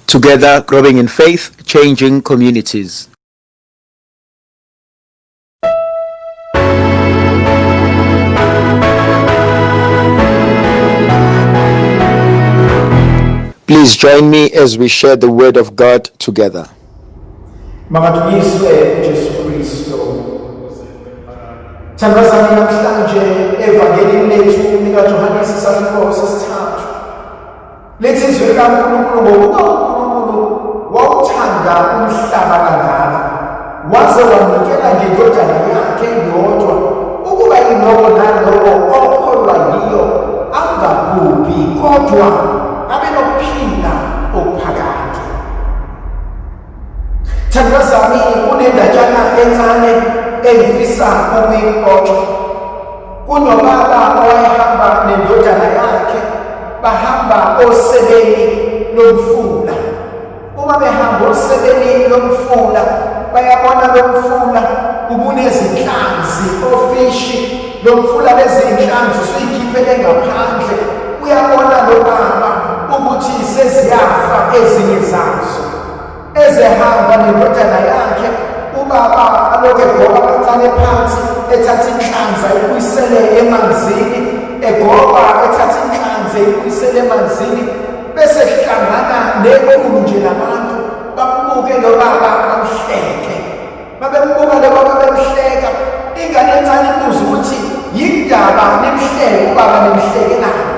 Together, growing in faith, changing communities. Please join me as we share the Word of God together. Makatuyiswe Jesu Kristo. Thandazani namhlanje evangelini lethu likaJohane isahluko sesithathu. Lithi izwi likaNkulunkulu ngokuba uNkulunkulu wawuthanda umhlaba kangaka waze wanikela ngendodana yakhe yodwa ukuba ilowo nalowo okholwa yiyo angabhubhi kodwa abe nokuphila okuphakade. Thandazani kunendatshana encane engifisa ukuyixoxa. Kunobaba owayehamba nendodana yakhe bahamba osebeni lomfula. Uma behamba osebeni lomfula bayabona lomfula ubunezinhlanzi ofishi. Lomfula lezi inhlanzi suyikhiphele ngaphandle. Uyabona lo baba ukuthi seziyafa ezinye zazo. Ezehamba nendodana yakhe ubaba aloke egoba kancane phansi ethatha inhlanzi ayibuyisele emanzini, egoba ethatha inhlanzi ayibuyisele emanzini, bese hlangana nekhulu nje labantu babuke lo baba bamhleke. Babembuka lo baba bemhleka, ingane encane ibuza ukuthi yindaba nimhleke ubaba nimhlekelani.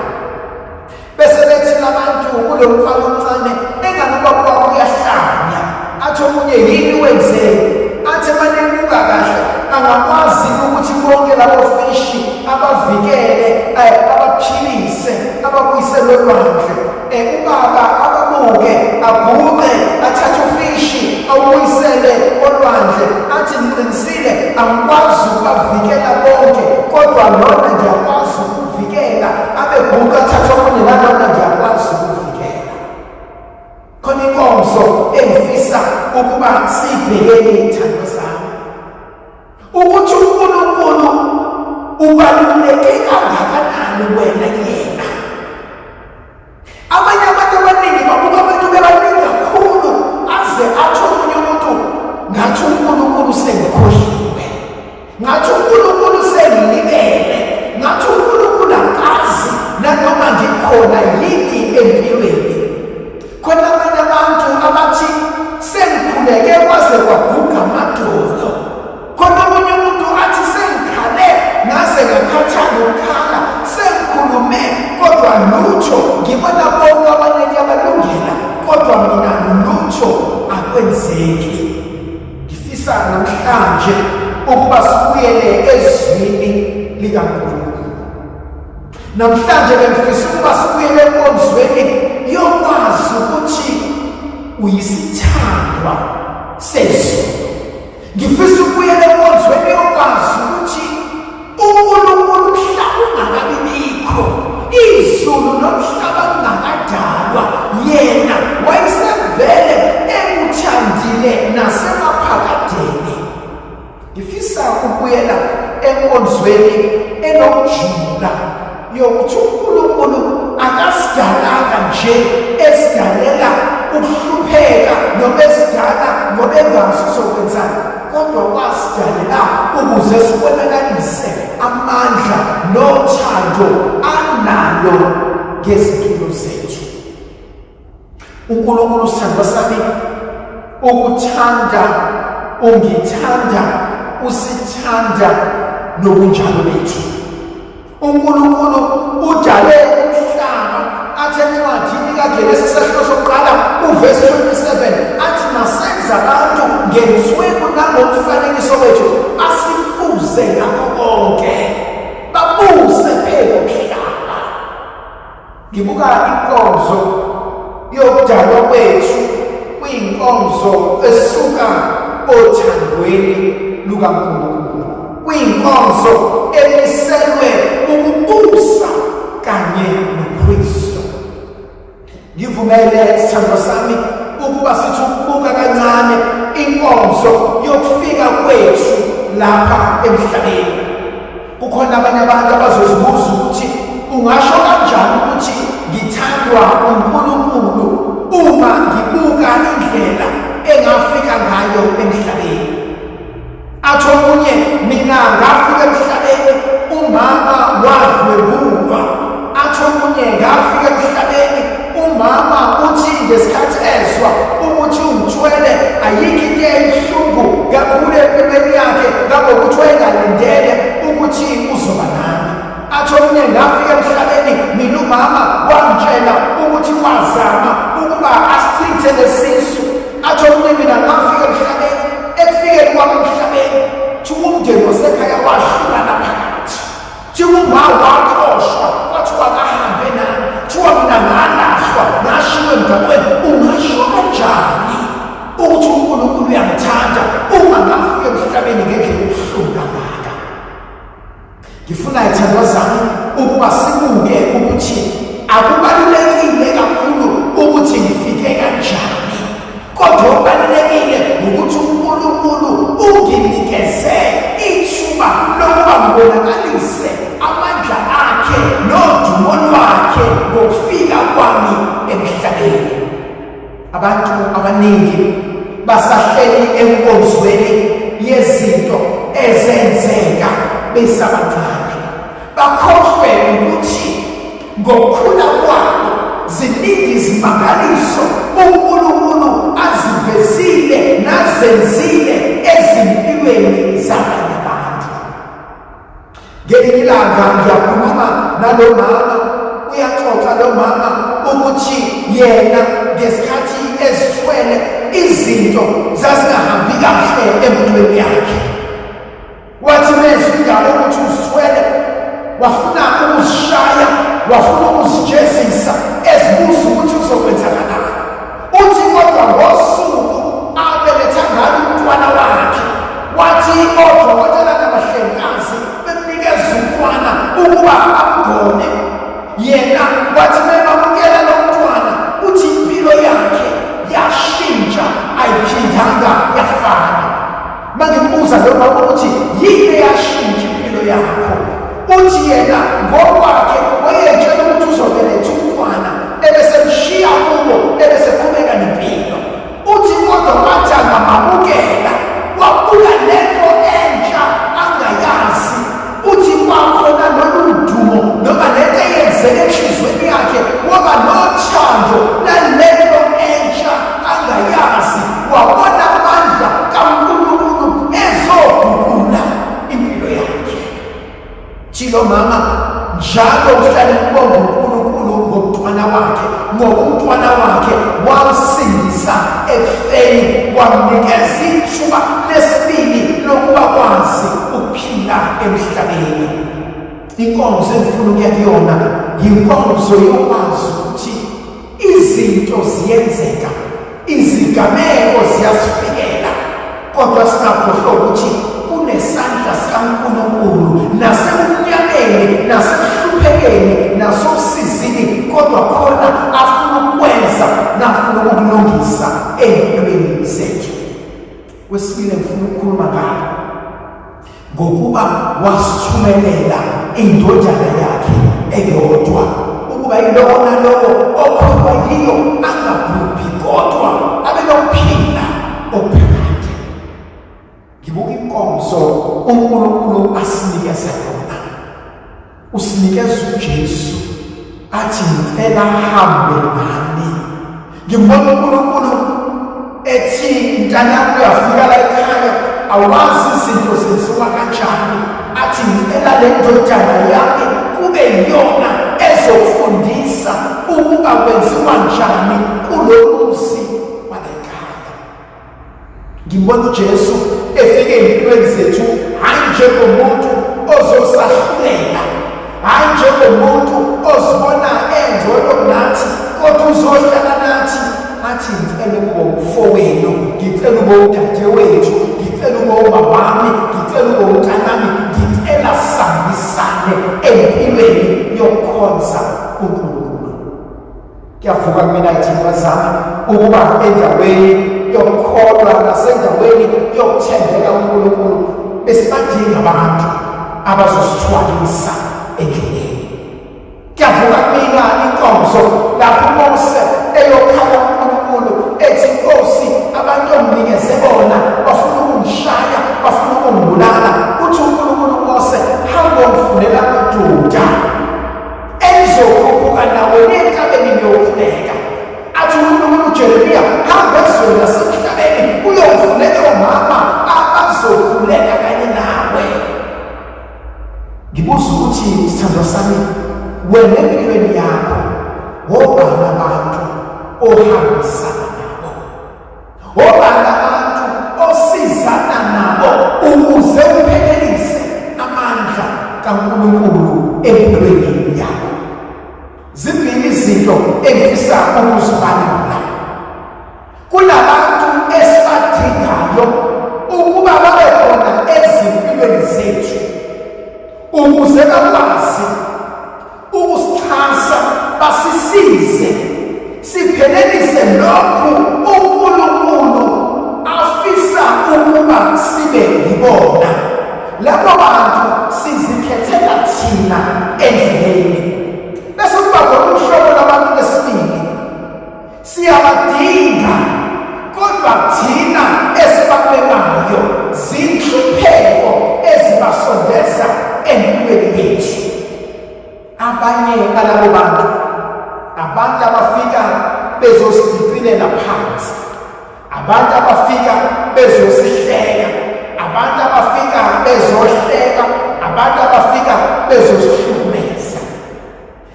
Bese bethi labantu kulo mfana omncane engane ubaba uyahlanya. Athi omunye yini wenzeni? Athi banembuka kahle angakwazi ukuthi bonke labo fishi abavikele abaphilise ababuyisele olwandle. Ubaba ababuke agume athathe ufishi awubuyisele olwandle. Athi ngiqinisile angikwazi ukubavikela bonke kodwa lona ngiyakwazi ukuvikela. Abeguka athathe omunye nalona ngiyakwazi ukuvikela. Khona inkonzo engifisa ukuba siyibhekele thandazana ukuthi uNkulunkulu ubaluleke kangakanani wena yena. Abanye abantu abaningi babuka abantu bebaningi kakhulu aze athi omunye umuntu ngathi uNkulunkulu sengikhohliwe, ngathi uNkulunkulu sengilibele, ngathi uNkulunkulu akazi nanoma ngikhona yini empilweni. Khona abanye abantu abathi sengikhuleke kwaze kwaguga amadolo. Khona omunye umuntu athi sengikhale ngaze ngakhathala ukukhala, sengikhulume kodwa lutho ngibona bonke abanye abalungela kodwa mina lutho akwenzeki. Ngifisa namhlanje ukuba sibuyele ezwini likaNkulunkulu. Namhlanje ngifisa ukuba sibuyele enkonzweni yokwazi ukuthi uyisithandwa sezulu. Ngifisa ukubuyela enkonzweni yokwazi ukuthi uNkulunkulu umhlaba ungakabi bikho, izulu nomhlaba kungakadalwa, yena wayesevele ekuthandile nasemaphakadeni. Ngifisa ukubuyela enkonzweni enokujula yokuthi uNkulunkulu akasidalanga nje esidalela ukuhlupheka noma esidala ngoba engazi sokwenzani, kodwa wasidalela ukuze sibonakalise amandla nothando analo ngezimpilo zethu. uNkulunkulu sithandwa sami ukuthanda, ungithanda, usithanda nobunjalo bethu. uNkulunkulu udale umhlaba. Athi encwadini kaGenesise isahluko sokuqala uvesi 27 athi masenze abantu ngensweku nangomfanekiso wethu asifuze ngakho konke babuse phezu komhlaba. Ngibuka inkonzo yokudalwa kwethu kuyinkonzo esuka othandweni lukaNkulunkulu, kuyinkonzo emiselwe ukubusa kanye noKristu. Ngivumele sithandwa sami ukuba sithi ukubuka kancane inkonzo yokufika kwethu lapha emhlabeni. Kukhona abanye abantu abazozibuza ukuthi ungasho kanjani ukuthi ngithandwa uNkulunkulu uma ngibuka ngokuthi wayengalindele ukuthi uzoba nami. Athi omunye ngafika emhlabeni mina umama wangitshela ukuthi wazama ukuba asichithe lesisu. Athi omunye mina ngafika emhlabeni ekufikeni kwami emhlabeni umndeni wasekhaya wahlukana phakathi. Uma wakhohlwa kwathiwa kahambe nami, thiwa mina ngalahlwa ngashiwe emgaqweni. Ungasho kanjani ukuthi uNkulunkulu uyangithanda uma ngafika emhlabeni ngendlela ebuhlungu kangaka? Ngifuna ithandwa zami ukuba sibuke ukuthi akubalulekile kakhulu ukuthi ngifike kanjani, kodwa okubalulekile ukuthi uNkulunkulu unginikeze ithuba lokuba ngibonakalise amandla akhe nodumo lwakhe ngokufika kwami emhlabeni. Abantu abaningi basahleli enkonzweni yezinto ezenzeka besabancane, bakhohlwe ukuthi ngokukhula kwabo ziningi izimangaliso uNkulunkulu azivezile nazenzile ezimpilweni zabanye abantu. Ngelinye ilanga ngiyakhuluma nalo mama, uyaxoxa lo mama ukuthi yena ngesikhathi ezithwele izinto zazingahambi kahle empilweni yakhe. Wathi mezwida ukuthi uzithwele wafuna ukuzishaya, wafuna ukuzijezisa, ezibuza ukuthi uzokwenzakalani. Uthi kodwa ngosuku abeletha ngalo umntwana wakhe, wathi odokotela nabahlengikazi bemnikeza umntwana ukuba amgone. Yena wathi memamukela lo mntwana, uthi impilo yakhe yashintsha, ayiphindanga yafana. Mangibuza lo baba ukuthi yini yashintsha impilo yakho? Uthi yena ngokwakhe wayetshela ukuthi uzobeletha umntwana ebesemshiya kubo ebeseqhubeka nempilo. Uthi kodwa wathi angamamukela, wabuka lento entsha angayazi. Uthi kwakhona lolu dumo noma lento eyenzeke enhlizweni yakhe, waba nothando lalento entsha angayazi. Wabona amandla kaNkulunkulu ezoguqula impilo yakhe. Thilo mama njalo uhlale ukubonga uNkulunkulu ngomntwana wakhe, ngoba umntwana wakhe wamsindisa ekufeni, wamnikeza ithuba lesibili lokuba kwazi ukuphila emhlabeni. Inkonzo engifuna ukuya kuyona yinkonzo yokwazi ukuthi izinto ziyenzeka, izigameko ziyasifikela, kodwa singakhohlwa ukuthi kunesandla sikaNkulunkulu nasemnyameni, nasekuhluphekeni, nasokusizini, kodwa khona afuna ukwenza nafuna ukulungisa empilweni zethu. Kwesibili ngifuna ukukhuluma ngayo ngokuba wasithumelela indodana yakhe eyodwa, ukuba yilona lowo okholwa yiyo angabhubhi kodwa abe nokuphila okuphakade. Ngibuka inkonzo uNkulunkulu asinikeza yona. Usinikeza uJesu, athi ngicela hambe nami. Ngibona uNkulunkulu ethi mntanami uyafika la ekhaya, awazi izinto zenziwa kanjani. Athi ngicela le ndodana yami kube yiyona ezofundisa ukuba kwenziwa njani kulomuzi walekhaya. Ngibona uJesu efike empilweni zethu, hayi njengomuntu ozosahlulela, hayi njengomuntu ozibona engcono kunathi, kodwa uzohlala nathi. Athi ngicela ukuba umfowenu, ngicela ukuba udadewethu, ngicela ukuba ubabami, ngicela ukuba umntanami, ngicela sambisane empilweni yokukhonza uNkulunkulu. Kuyavuka kumina ithemba zami ukuba endaweni yokukholwa nasendaweni yokuthembeka uNkulunkulu besibadinga abantu abazosithwalisa endleleni. Kuyavuka kumina inkonzo lapho uMose eyokhala uNkulunkulu ethi, Nkosi, abantu onginikeze bona bafuna ukungishaya, bafuna ukungibulala. Uthi uNkulunkulu uMose, hamba ungifunela amadoda engizokhuphuka nawe enkabeni niyokhuleka. Athi uNkulunkulu uJeremiya, hamba ezweni lasemhlabeni uyomfunela omama abazokhuleka kanye nawe. sithandwa sami, wena empilweni yakho wobani abantu ohambisana nabo, wobani abantu osizana nabo ukuze uphelelise amandla kaNkulunkulu empilweni yakho. Zimbili izinto engifisa ukuzibalula. Kulabantu esibadingayo ukuba babe khona ezimpilweni zethu ukuze bakwazi ukusixhasa, basisize siphelelise lokhu uNkulunkulu afisa ukuba sibe yibona. Labo bantu sizikhethela thina endleleni. Bese kuba khona uhlobo labantu besibili, siyabadinga kodwa thina esibabekayo zinhlupheko ezibasondeza empilweni yethu. Abanye balabo bantu abantu abafika bezosidikilela phansi, abantu abafika bezosihleka, abantu abafika bezohleka, abantu abafika bezosihlukumeza.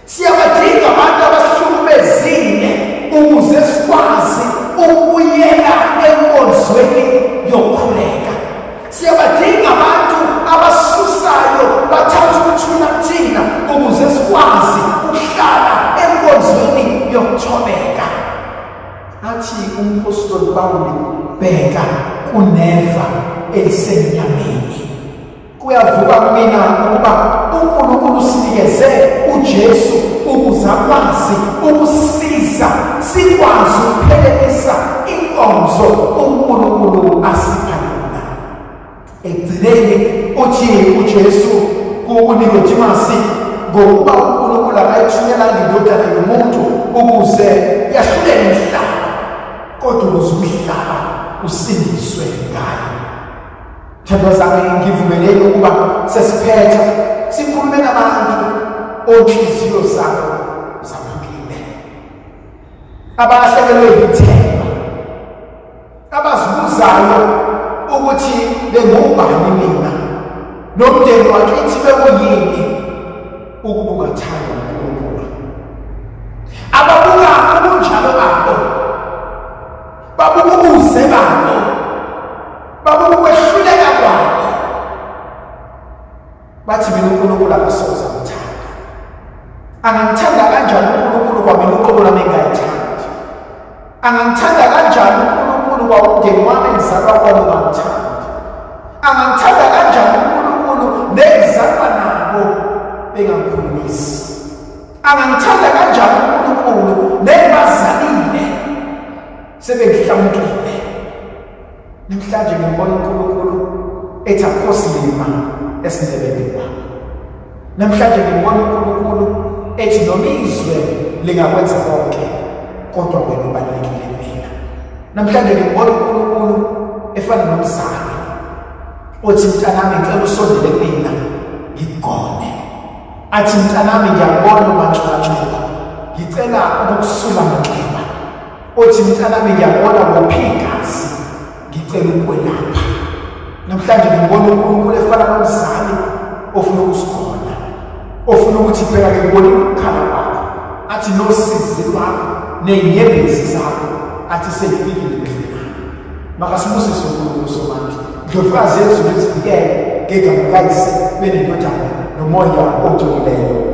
Siyabadinga abantu abasihlukumezile ukuze sikwazi ukuyela enkonzweni yokukhuleka. Siyabadinga abantu abasusayo bathatha ukuthula kuthina ukuze sikwazi ukuhlala enkonzweni yokuthobeka. Athi umpostoli Pawuli, bheka kuneva elisenyameni. Kuyavuka kumina ukuba uNkulunkulu usinikeze uJesu ukuze akwazi ukusisiza sikwazi ukuphelelisa inkonzo uNkulunkulu asipha yona. Ekugcineni uthi uJesu kuNikodimasi, ngokuba uNkulunkulu akayithunyelanga indodana yomuntu ukuze yahlule umhlaba, kodwa ukuze umhlaba usindiswe ngayo. Thandwa zami, ngivumeleni ukuba sesiphetha sikhulume nabantu onhliziyo zabo zaphukile, abalahlekelwe yithemba, abazibuzayo ukuthi bengubani mina nomndeni wakithi bekuyini ukubuka thanda uNkulunkulu. Ababuka ubunjalo babo, babuka ubuze babo, babuka ukwehluleka kwabo, bathi mina uNkulunkulu akasoze angithanda. Angangithanda kanjani uNkulunkulu kwamina uqobo lami engayithandi? Angangithanda kanjani uNkulunkulu kwamndeni wami engizalwa kwabo bangithandi? Angangithanda kanjani uNkulunkulu nengizalwa nabo bengangikhulumisi? Angangithanda kanjani uNkulunkulu nebazalile sebengihlamukile? Namhlanje ngibona uNkulunkulu ethi akhosi lima esindebeni kwabo. Namhlanje ngibona uNkulunkulu ethi noma izwe lingakwenza konke kodwa wena ubalulekile mina. Namhlanje ngibona uNkulunkulu efana nomzali othi mntanami ngicela usondele kumina ngikugone. Athi mntanami ngiyabona umanxukanxuka, ngicela ukukusula manxeba. Othi mntanami ngiyabona ngophigazi, ngicela ukwelapha. Namhlanje ngibona uNkulunkulu efana nomzali ofuna ukusigona, ofuna ukuthi phela ngibone ukukhala kwakho, athi nosizi lwakho nenyembezi zakho, athi seyifikile kuthina. Makasibusise uNkulunkulu somandla. Ndlovukazi yethu lizivikele ngegamukayise benendodana nomoya ogcweleyo.